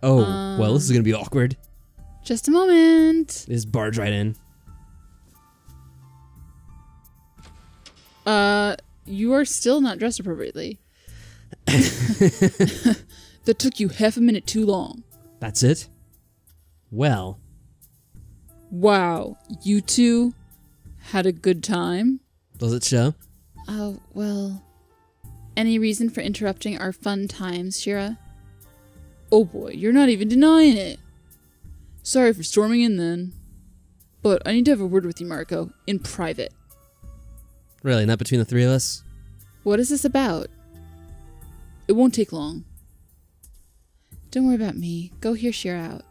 Oh, well, this is gonna be awkward. Just a moment. Just barge right in. You are still not dressed appropriately. That took you half a minute too long. That's it? Well. Wow, you two had a good time? Does it show? Oh, well. Any reason for interrupting our fun times, Shira? Oh boy, you're not even denying it. Sorry for storming in then. But I need to have a word with you, Marco, in private. Really, not between the three of us? What is this about? It won't take long. Don't worry about me. Go hear Shira out.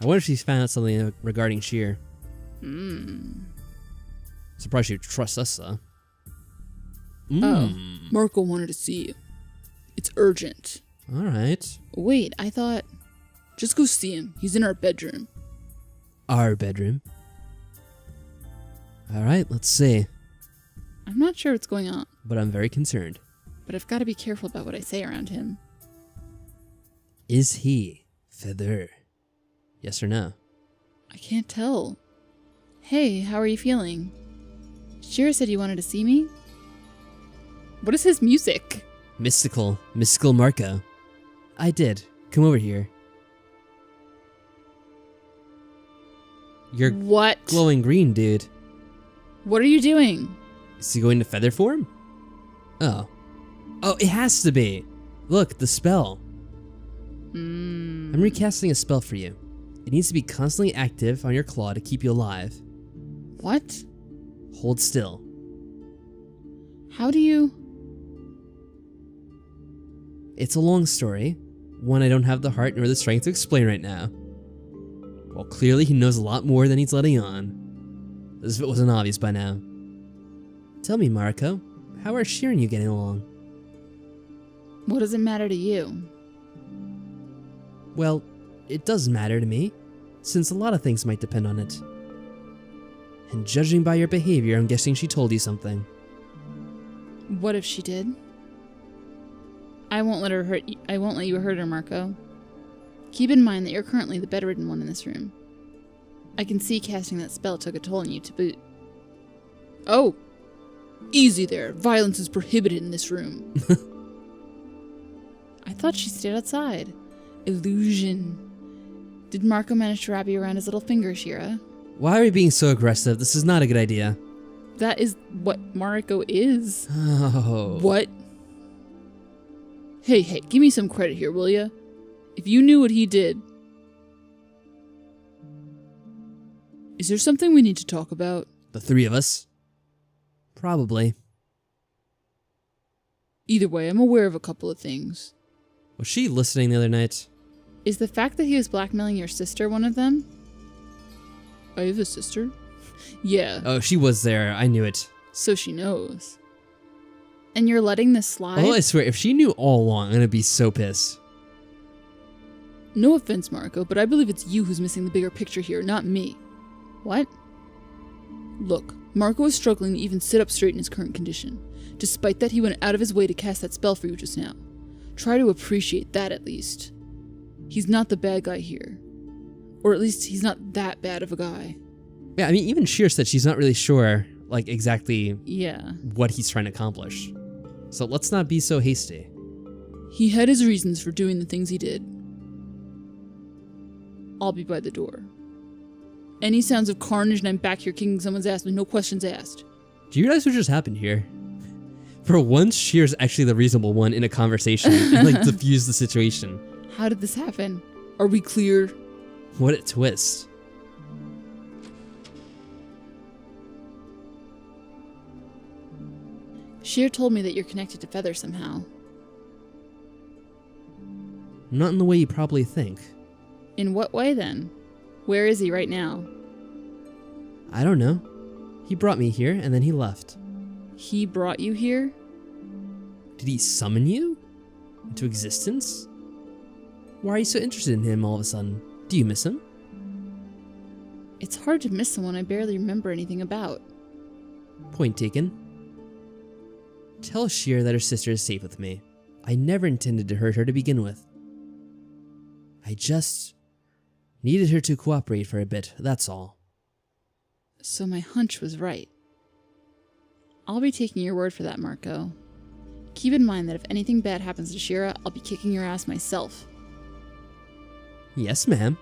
I wonder if she's found out something regarding Shirr. Surprised she'd trust us, though. Oh, Marco wanted to see you. It's urgent. Alright. Wait, I thought... Just go see him. He's in our bedroom. Our bedroom? Alright, let's see. I'm not sure what's going on, But I'm very concerned. but I've got to be careful about what I say around him. Is he feather? Yes or no? I can't tell. Hey, how are you feeling? Shira said you wanted to see me? What is his music? Mystical Marco. I did. Come over here. You're What? glowing green, dude. What are you doing? Is he going to feather form? Oh. Oh, it has to be. Look, the spell. I'm recasting a spell for you. It needs to be constantly active on your claw to keep you alive. What? Hold still. How do you... It's a long story, one I don't have the heart nor the strength to explain right now. Well, clearly he knows a lot more than he's letting on. As if it wasn't obvious by now. Tell me, Marco, how are Shirr and you getting along? What does it matter to you? Well, it does matter to me, since a lot of things might depend on it. And judging by your behavior, I'm guessing she told you something. What if she did? I won't let you hurt her, Marco. Keep in mind that you're currently the bedridden one in this room. I can see casting that spell took a toll on you to boot. Oh! Easy there. Violence is prohibited in this room. I thought she stayed outside. Illusion. Did Marco manage to wrap you around his little finger, Shira? Why are you being so aggressive? This is not a good idea. That is what Marco is. Oh. What? Hey, give me some credit here, will ya? If you knew what he did... Is there something we need to talk about? The three of us? Probably. Either way, I'm aware of a couple of things. Was she listening the other night? Is the fact that he was blackmailing your sister one of them? I have a sister? Yeah. Oh, she was there. I knew it. So she knows. And you're letting this slide? Oh, I swear, if she knew all along, I'm gonna be so pissed. No offense, Marco, but I believe it's you who's missing the bigger picture here, not me. What? Look, Marco is struggling to even sit up straight in his current condition. Despite that, he went out of his way to cast that spell for you just now. Try to appreciate that at least. He's not the bad guy here. Or at least he's not that bad of a guy. Yeah, I mean, even Shirr said she's not really sure, like, exactly what he's trying to accomplish. So let's not be so hasty. He had his reasons for doing the things he did. I'll be by the door. Any sounds of carnage and I'm back here kicking someone's ass with no questions asked. Do you realize what just happened here? For once, Shirr's actually the reasonable one in a conversation and, like, diffuse the situation. How did this happen? Are we clear? What a twist. Shirr told me that you're connected to Feather somehow. Not in the way you probably think. In what way, then? Where is he right now? I don't know. He brought me here, and then he left. He brought you here? Did he summon you into existence? Why are you so interested in him all of a sudden? Do you miss him? It's hard to miss someone I barely remember anything about. Point taken. Tell Shirr that her sister is safe with me. I never intended to hurt her to begin with. I just needed her to cooperate for a bit, that's all. So my hunch was right. I'll be taking your word for that, Marco. Keep in mind that if anything bad happens to Shira, I'll be kicking your ass myself. Yes, ma'am.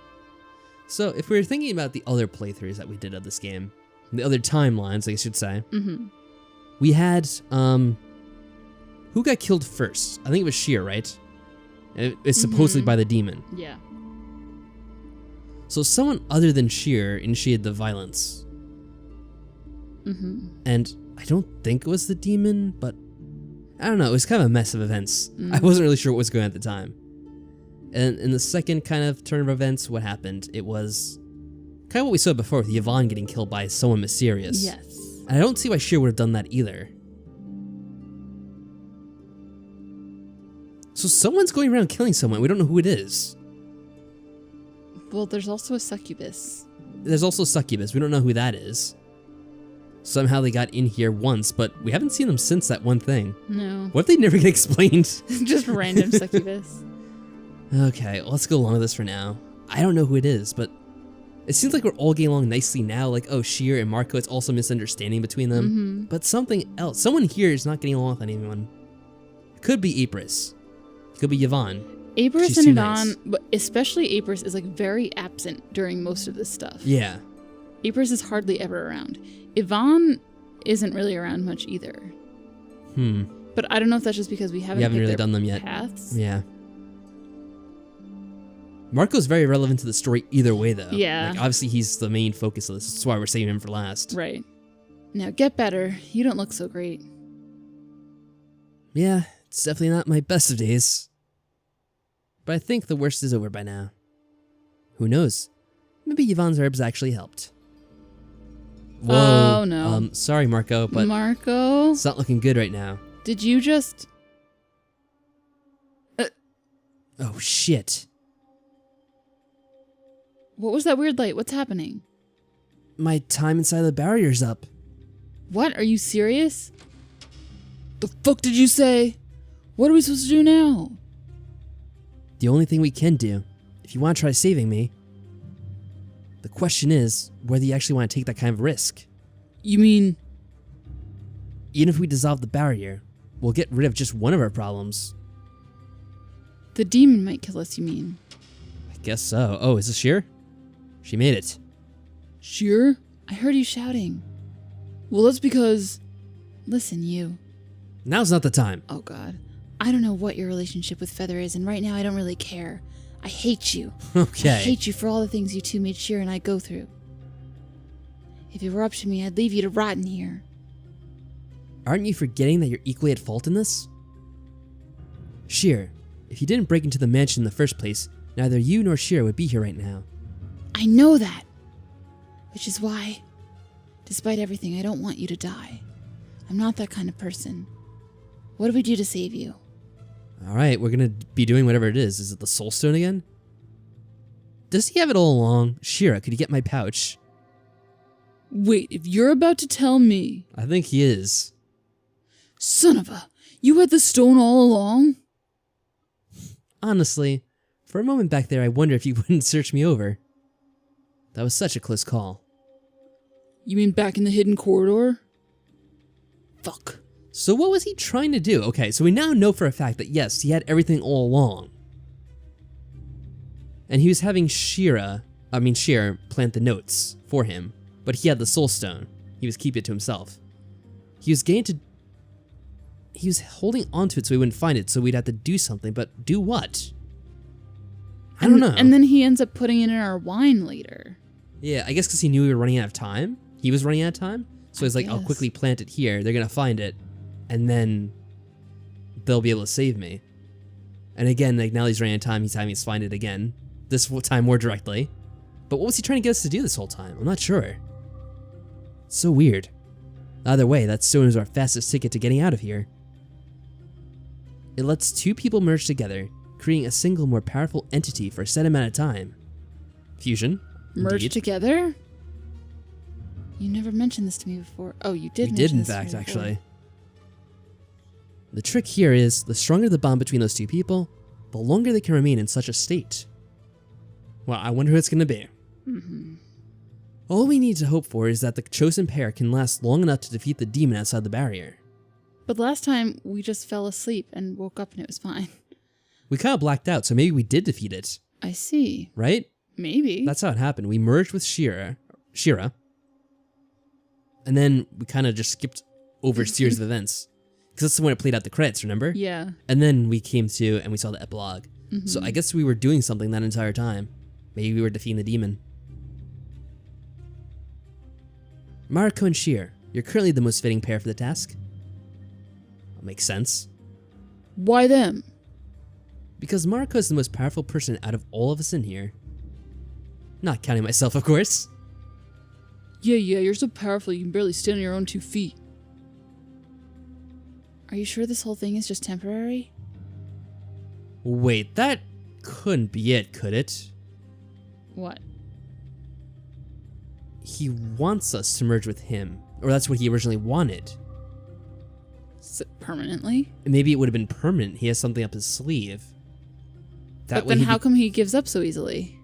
So, if we were thinking about the other playthroughs that we did of this game, the other timelines, I should say, we had, who got killed first? I think it was Shirr, right? It's supposedly by the demon. Yeah. So someone other than Shirr initiated the violence. And I don't think it was the demon, but I don't know, it was kind of a mess of events. I wasn't really sure what was going on at the time. And in the second kind of turn of events, what happened? It was kind of what we saw before with Yvonne getting killed by someone mysterious. Yes. And I don't see why Shirr would have done that either. So someone's going around killing someone. We don't know who it is. Well, there's also a succubus. There's also succubus. We don't know who that is. Somehow they got in here once, but we haven't seen them since that one thing. No. What if they never get explained? Just random succubus. Okay, let's go along with this for now. I don't know who it is, but it seems like we're all getting along nicely now. Like, oh, Shirr and Marco, it's also misunderstanding between them. But something else. Someone here is not getting along with anyone. It could be Apris. It could be Yvonne. Apris She's and too Yvonne, nice. but especially Apris, is like very absent during most of this stuff. Yeah. Apris is hardly ever around. Yvonne isn't really around much either. But I don't know if that's just because we haven't really their done them yet. Paths. Yeah. Marco's very relevant to the story either way, though. Yeah. Like, obviously, he's the main focus of this. That's why we're saving him for last. Right. Now get better. You don't look so great. Yeah, it's definitely not my best of days. But I think the worst is over by now. Who knows? Maybe Yvonne's herbs actually helped. Whoa. Oh, no. Sorry, Marco, but Marco? it's not looking good right now. Did you just... Oh, shit. What was that weird light? What's happening? My time inside the barrier's up. What? Are you serious? The fuck did you say? What are we supposed to do now? The only thing we can do, if you want to try saving me, the question is whether you actually want to take that kind of risk. You mean... Even if we dissolve the barrier, we'll get rid of just one of our problems. The demon might kill us, you mean? I guess so. Oh, is this Shirr? She made it. Shirr? I heard you shouting. Well, that's because... Listen, you. Now's not the time. Oh, God. I don't know what your relationship with Feather is, and right now I don't really care. I hate you. Okay. I hate you for all the things you two made Shirr and I go through. If it were up to me, I'd leave you to rot in here. Aren't you forgetting that you're equally at fault in this? Shirr, if you didn't break into the mansion in the first place, neither you nor Shirr would be here right now. I know that. Which is why, despite everything, I don't want you to die. I'm not that kind of person. What do we do to save you? Alright, we're gonna be doing whatever it is. Is it the Soul Stone again? Does he have it all along? Shira, could you get my pouch? Wait, if you're about to tell me... I think he is. Son of a... You had the stone all along? Honestly, for a moment back there, I wonder if you wouldn't search me over. That was such a close call. You mean back in the hidden corridor? Fuck. So what was he trying to do? Okay, so we now know for a fact that yes, he had everything all along. And he was having Shirr plant the notes for him, but he had the Soul Stone. He was keeping it to himself. He was holding onto it so he wouldn't find it, so we'd have to do something, but do what? I don't know. And then he ends up putting it in our wine later. Yeah, I guess because he knew we were running out of time. He was running out of time, so he's like, I'll quickly plant it here. They're gonna find it, and then they'll be able to save me. And again, like now he's running out of time, he's having us find it again. This time more directly. But what was he trying to get us to do this whole time? I'm not sure. It's so weird. Either way, that stone is our fastest ticket to getting out of here. It lets two people merge together, creating a single more powerful entity for a set amount of time. Fusion. Merge Indeed. together? You never mentioned this to me before. Oh, you did We mention did, in this to me fact, before. actually. The trick here is, the stronger the bond between those two people, the longer they can remain in such a state. Well, I wonder who it's gonna be. All we need to hope for is that the chosen pair can last long enough to defeat the demon outside the barrier. But last time, we just fell asleep and woke up and it was fine. We kind of blacked out, so maybe we did defeat it. I see. Right? Maybe. That's how it happened. We merged with Shira, and then we kind of just skipped over a series of events. Because that's the one it played out the credits, remember? Yeah. And then we came to, and we saw the epilogue. So I guess we were doing something that entire time. Maybe we were defeating the demon. Marco and Shira, you're currently the most fitting pair for the task. That makes sense. Why them? Because Marco is the most powerful person out of all of us in here. Not counting myself, of course. Yeah, you're so powerful you can barely stand on your own 2 feet. Are you sure this whole thing is just temporary? Wait, that couldn't be it, could it? What? He wants us to merge with him, or that's what he originally wanted. Permanently? Maybe it would have been permanent. He has something up his sleeve. But then how come he gives up so easily?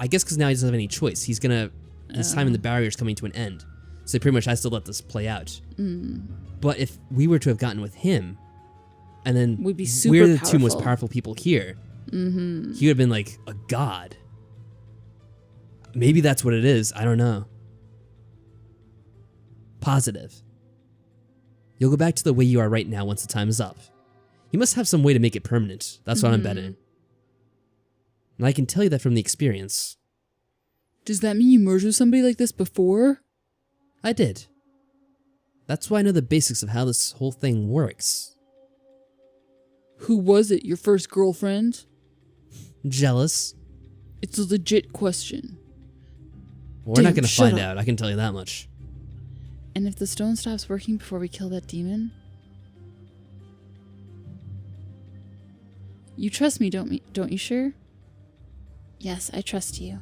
I guess because now he doesn't have any choice. He's gonna... His time in the barrier is coming to an end. So he pretty much has to let this play out. But if we were to have gotten with him, and then we'd be super we're the powerful. 2 most powerful people here, he would have been like a god. Maybe that's what it is. I don't know. Positive. You'll go back to the way you are right now once the time is up. You must have some way to make it permanent. That's what I'm betting. And I can tell you that from the experience. Does that mean you merged with somebody like this before? I did. That's why I know the basics of how this whole thing works. Who was it? Your first girlfriend? Jealous? It's a legit question. Well, we're not going to shut find up. out, I can tell you that much. And if the stone stops working before we kill that demon? You trust me, don't you, Shirr? Yes, I trust you.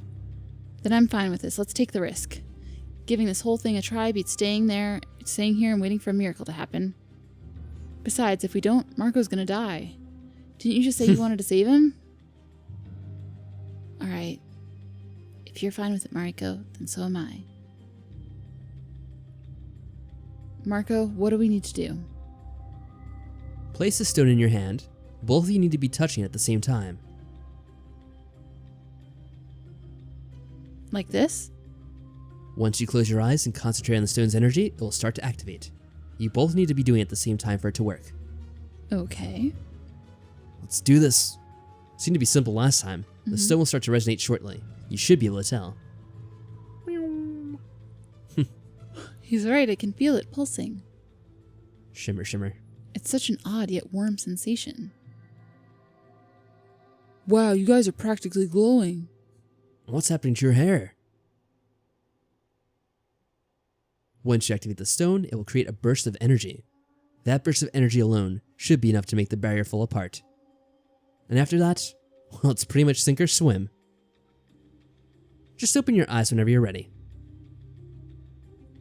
Then I'm fine with this. Let's take the risk. Giving this whole thing a try beats staying here and waiting for a miracle to happen. Besides, if we don't, Marco's gonna die. Didn't you just say you wanted to save him? Alright. If you're fine with it, Marco, then so am I. Marco, what do we need to do? Place the stone in your hand. Both of you need to be touching it at the same time. Like this? Once you close your eyes and concentrate on the stone's energy, it will start to activate. You both need to be doing it at the same time for it to work. Okay. Let's do this. It seemed to be simple last time. The stone will start to resonate shortly. You should be able to tell. He's right, I can feel it pulsing. Shimmer, shimmer. It's such an odd yet warm sensation. Wow, you guys are practically glowing. What's happening to your hair? Once you activate the stone, it will create a burst of energy. That burst of energy alone should be enough to make the barrier fall apart. And after that, well, it's pretty much sink or swim. Just open your eyes whenever you're ready.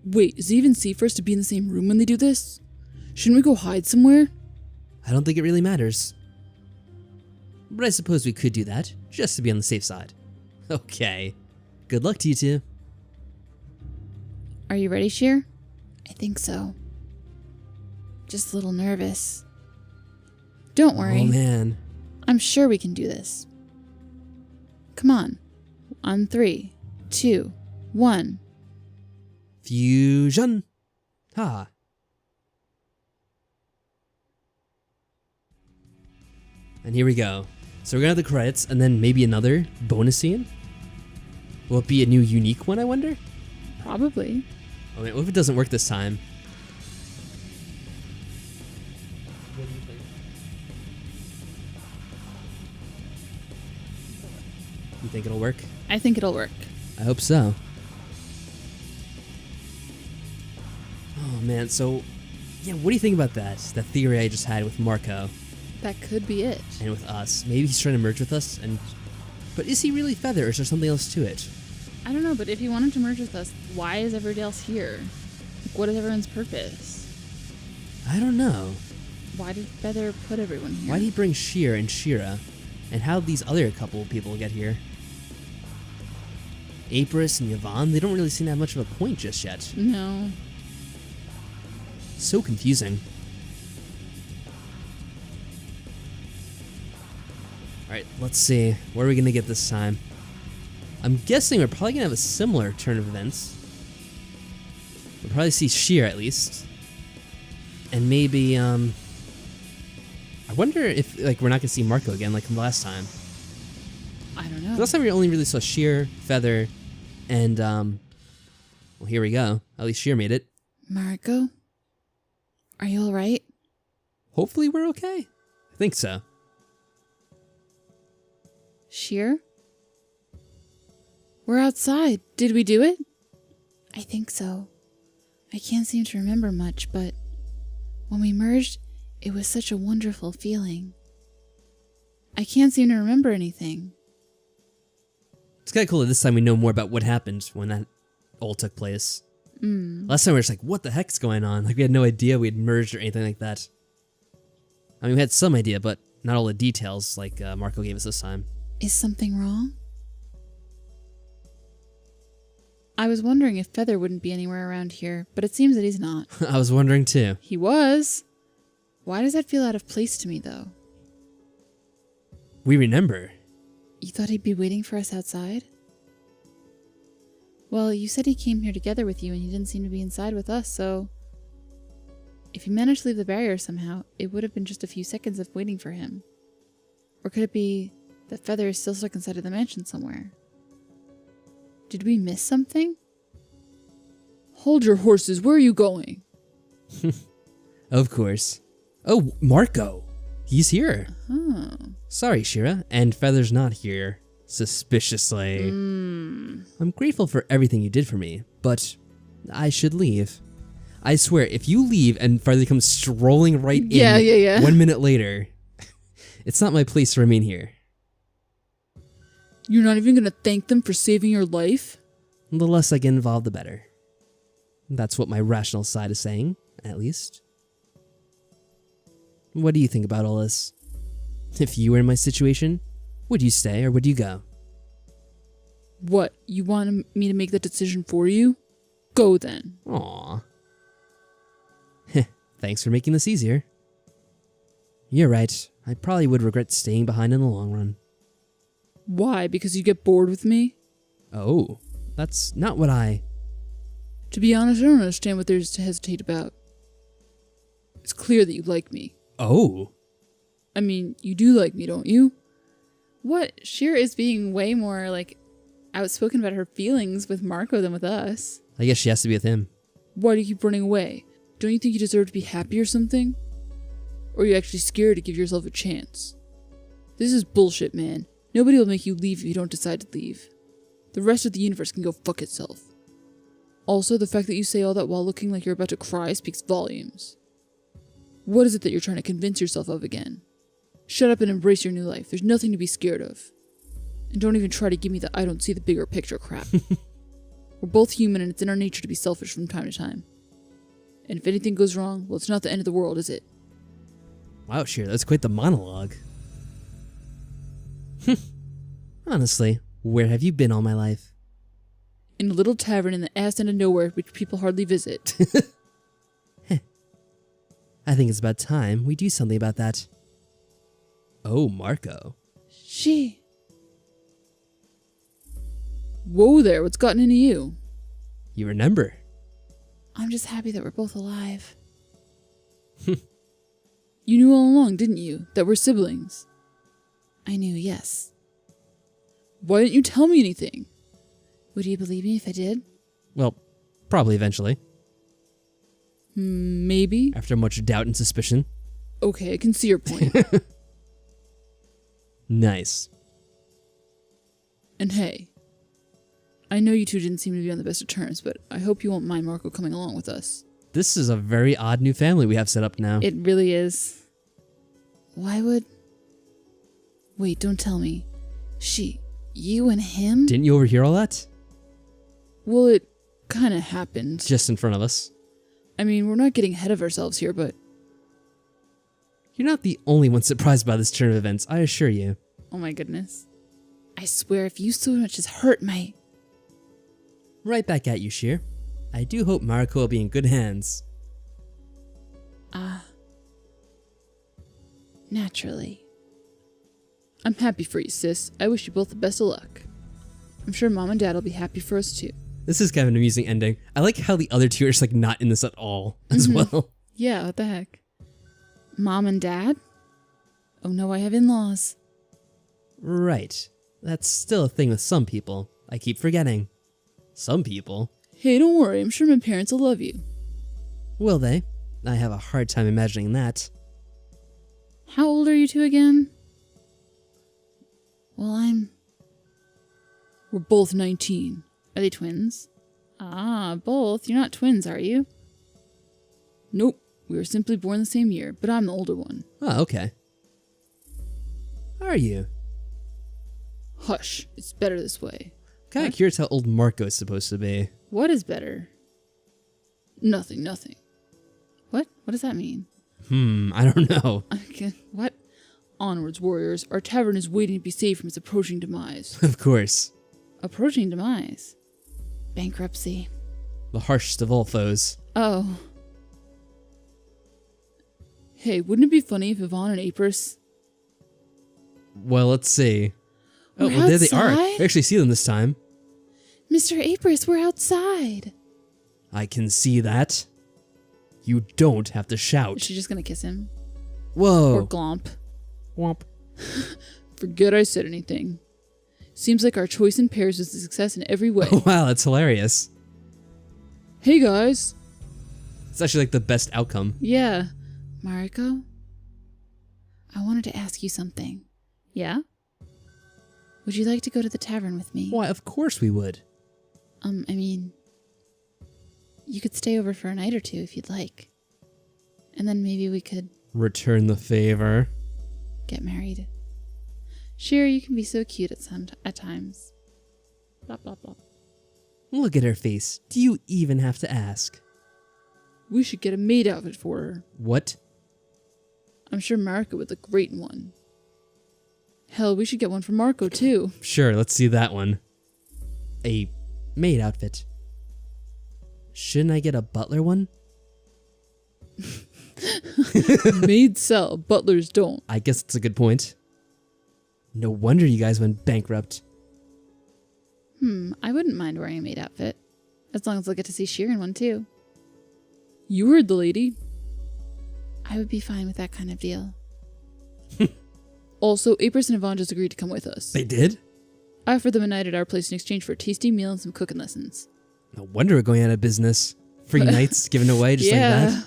Wait, is it even safe for us to be in the same room when they do this? Shouldn't we go hide somewhere? I don't think it really matters. But I suppose we could do that, just to be on the safe side. Okay. Good luck to you two. Are you ready, Shirr? I think so. Just a little nervous. Don't worry. Oh man. I'm sure we can do this. Come on. On 3, 2, 1. Fusion. Ha. And here we go. So we're gonna have the credits and then maybe another bonus scene? Will it be a new unique one, I wonder? Probably. Oh man, what if it doesn't work this time? What do you think? You think it'll work? I think it'll work. I hope so. Oh man, so yeah, what do you think about that? That theory I just had with Marco That could be it. and with us. Maybe he's trying to merge with us, but is he really Feather, or is there something else to it? I don't know, but if he wanted to merge with us, why is everybody else here? Like, what is everyone's purpose? I don't know. Why did Feather put everyone here? Why did he bring Shirr and Shira? And how did these other couple of people get here? Aprus and Yvonne, they don't really seem to have much of a point just yet. No. So confusing. Alright, let's see. Where are we going to get this time? I'm guessing we're probably going to have a similar turn of events. We'll probably see Shirr at least. And maybe, I wonder if, like, we're not going to see Marco again like last time. I don't know. Last time we only really saw Shirr, Feather, and, well, here we go. At least Shirr made it. Marco? Are you alright? Hopefully we're okay. I think so. Shirr? We're outside. Did we do it? I think so. I can't seem to remember much, but when we merged, it was such a wonderful feeling. I can't seem to remember anything. It's kind of cool that this time we know more about what happened when that all took place. Last time we were just like, what the heck's going on? Like, we had no idea we had merged or anything like that. I mean, we had some idea, but not all the details like Marco gave us this time. Is something wrong? I was wondering if Feather wouldn't be anywhere around here, but it seems that he's not. I was wondering too. He was. Why does that feel out of place to me, though? We remember. You thought he'd be waiting for us outside? Well, you said he came here together with you and he didn't seem to be inside with us, so... If he managed to leave the barrier somehow, it would have been just a few seconds of waiting for him. Or could it be that Feather is still stuck inside of the mansion somewhere? Did we miss something? Hold your horses, where are you going? Of course. Oh, Marco! He's here! Huh. Sorry, Shira, and Feather's not here. Suspiciously. I'm grateful for everything you did for me, but I should leave. I swear, if you leave and Feather comes strolling right in Yeah. 1 minute later, it's not my place to remain here. You're not even gonna thank them for saving your life? The less I get involved, the better. That's what my rational side is saying, at least. What do you think about all this? If you were in my situation, would you stay or would you go? What, you want me to make that decision for you? Go then. Aww. Thanks for making this easier. You're right. I probably would regret staying behind in the long run. Why? Because you get bored with me? Oh, that's not what I... To be honest, I don't understand what there is to hesitate about. It's clear that you like me. Oh. I mean, you do like me, don't you? What? Shirr is being way more, like, outspoken about her feelings with Marco than with us. I guess she has to be with him. Why do you keep running away? Don't you think you deserve to be happy or something? Or are you actually scared to give yourself a chance? This is bullshit, man. Nobody will make you leave if you don't decide to leave. The rest of the universe can go fuck itself. Also, the fact that you say all that while looking like you're about to cry speaks volumes. What is it that you're trying to convince yourself of again? Shut up and embrace your new life. There's nothing to be scared of. And don't even try to give me the I don't see the bigger picture crap. We're both human and it's in our nature to be selfish from time to time. And if anything goes wrong, well, it's not the end of the world, is it? Wow, Shira, that's quite the monologue. Honestly, where have you been all my life? In a little tavern in the ass end of nowhere, which people hardly visit. I think it's about time we do something about that. Oh, Marco. Whoa there, what's gotten into you? You remember? I'm just happy that we're both alive. You knew all along, didn't you, that we're siblings? I knew, yes. Why didn't you tell me anything? Would you believe me if I did? Well, probably eventually. Maybe. After much doubt and suspicion. Okay, I can see your point. Nice. And hey, I know you two didn't seem to be on the best of terms, but I hope you won't mind Marco coming along with us. This is a very odd new family we have set up now. It really is. Why would... Wait, don't tell me. You and him? Didn't you overhear all that? Well, it kind of happened. Just in front of us. I mean, we're not getting ahead of ourselves here, but... You're not the only one surprised by this turn of events, I assure you. Oh my goodness. I swear, if you so much as hurt my... Right back at you, Shirr. I do hope Marco will be in good hands. Naturally. I'm happy for you, sis. I wish you both the best of luck. I'm sure Mom and Dad will be happy for us too. This is kind of an amusing ending. I like how the other two are just like not in this at all as well. Yeah, what the heck? Mom and Dad? Oh no, I have in-laws. Right. That's still a thing with some people. I keep forgetting. Some people. Hey, don't worry. I'm sure my parents will love you. Will they? I have a hard time imagining that. How old are you two again? Well, We're both 19. Are they twins? Ah, both. You're not twins, are you? Nope. We were simply born the same year, but I'm the older one. Oh, okay. Are you? Hush. It's better this way. Kind of curious how old Marco is supposed to be. What is better? Nothing. What? What does that mean? I don't know. Okay, what? Onwards, warriors. Our tavern is waiting to be saved from its approaching demise. Of course. Approaching demise? Bankruptcy. The harshest of all foes. Oh. Hey, wouldn't it be funny if Yvonne and Apris... Well, let's see. We're well, there they are. outside? I actually see them this time. Mr. Apris, we're outside. I can see that. You don't have to Is shout. she just gonna kiss him? Whoa. Or glomp? Womp. Forget I said anything. Seems like our choice in pairs was a success in every way. Wow, that's hilarious. Hey guys. It's actually like the best outcome. Yeah. Marco? I wanted to ask you something. Yeah? Would you like to go to the tavern with me? Why, of course we would. I mean, you could stay over for a night or two if you'd like. And then maybe we could Return the favor. get married. Sure, you can be so cute at times. Blah, blah, blah. Look at her face. Do you even have to ask? We should get a maid outfit for her. What? I'm sure Marco would look great in one. Hell, we should get one for Marco too. Sure, let's see that one. A maid outfit. Shouldn't I get a butler one? Maids sell, butlers don't. I guess it's a good point. No wonder you guys went bankrupt. I wouldn't mind wearing a maid outfit. As long as I'll get to see Shirr in one too. You heard the lady. I would be fine with that kind of deal. Also, Apris and Yvonne just agreed to come with us. They did? I offered them a night at our place in exchange for a tasty meal and some cooking lessons. No wonder we're going out of business. Free nights given away just like that.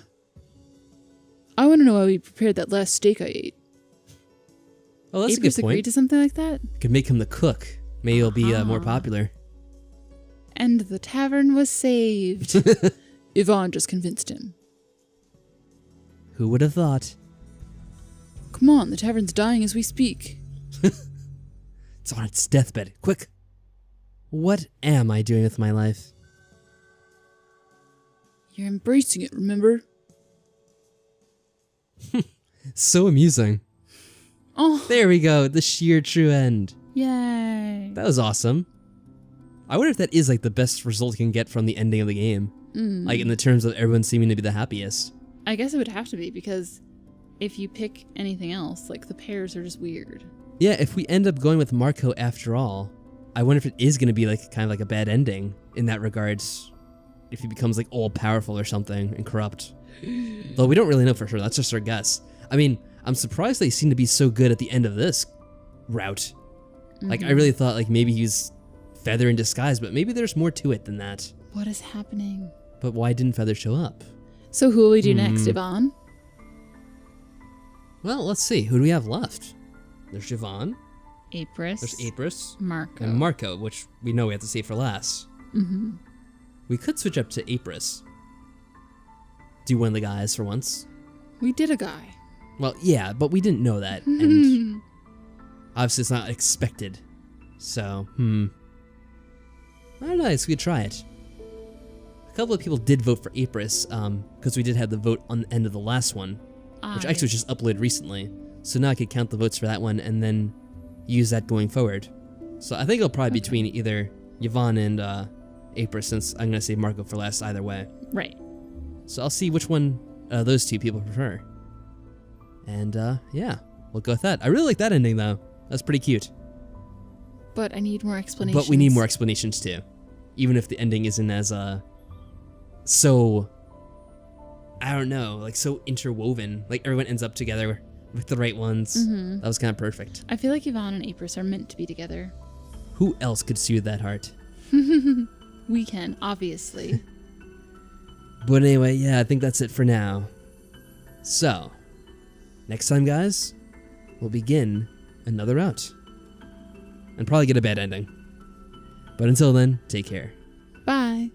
I want to know how we prepared that last steak I ate. Oh, that's a Apris good agreed point. to something like that? Could make him the cook. Maybe he'll be more popular. And the tavern was saved. Yvonne just convinced him. Who would have thought? Come on, the tavern's dying as we speak. It's on its deathbed. Quick. What am I doing with my life? You're embracing it, remember? So amusing. Oh, There we go. The sheer true end. yay. That was awesome. I wonder if that is like the best result you can get from the ending of the game. Like in the terms of everyone seeming to be the happiest. I guess it would have to be, because if you pick anything else, like the pairs are just weird. Yeah, if we end up going with Marco after all, I wonder if it is going to be like kind of like a bad ending in that regards. If he becomes like all powerful or something and corrupt. Though we don't really know for sure. That's just our guess. I mean, I'm surprised they seem to be so good at the end of this route. Like I really thought like maybe he's Feather in disguise, but maybe there's more to it than that. What is happening? But why didn't Feather show up? So who will we do next, Yvonne? Well, let's see. Who do we have left? There's Yvonne. Apris. There's Apris. Marco. And Marco, which we know we have to save for last. We could switch up to Apris. Do one of the guys for once. We did a guy. Well, yeah, but we didn't know that. And obviously it's not expected. So, I don't know, I guess we could try it. A couple of people did vote for Apris, because we did have the vote on the end of the last one, which actually was just uploaded recently. So now I could count the votes for that one and then use that going forward. So I think it'll probably be between either Yvonne and April, since I'm gonna save Marco for last either way. Right. So I'll see which one those two people prefer. And yeah, we'll go with that. I really like that ending though. That's pretty cute. But I need more explanations. But we need more explanations too. Even if the ending isn't as so, I don't know, like so interwoven. Like everyone ends up together with the right ones. That was kind of perfect. I feel like Yvonne and April are meant to be together. Who else could soothe that heart? We can, obviously. But anyway, yeah, I think that's it for now. So, next time, guys, we'll begin another route. And probably get a bad ending. But until then, take care. Bye.